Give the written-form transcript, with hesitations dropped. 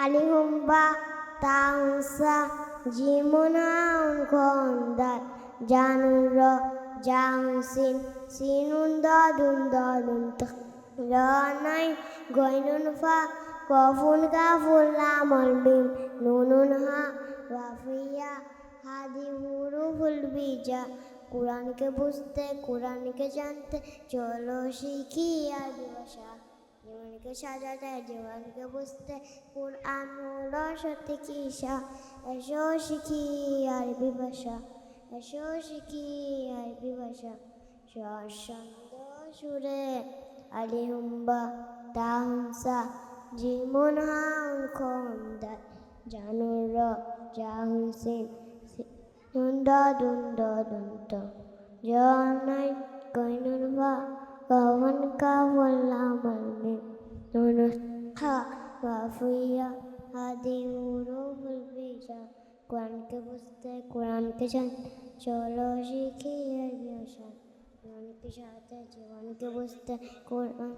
আলিহুম্বা তাউসা জিমুনাউন খন্দার জানুর র জাউসিন সিনুন দাদুন দাদুন রানাই গয়নুন ফা কফুন কাফুল লামল বিম নুনুন হা ওয়াফিয়া হাদি হুরুফুল বিজা কোরআনকে বুঝতে কোরআনকে জানতে চলো শিখি আরবি ভাষা জীবনকে সাজাতে জীবনকে বুঝতে কোরআন হলো সত্যি কিসা এসো শিখি আরবি ভাষা এসো শিখি আরবি ভাষা স্বচ্ছন্দ সুরে আলিহুম্বা তাহসা জিমুন হাউন খন্দার জানুর র জাহুসিন দুন্দ জানাই কইনুন বা কাওয়ান কাওয়াল্লামাল মিম নুনুন হা ওয়াফিয়া হাদি হুরুফুল বিজা কোরআনকে বুঝতে কোরআনকে জানতে চলো শিখি আরবি ভাষা জীবনকে সাথে জীবনকে বুঝতে কোরআন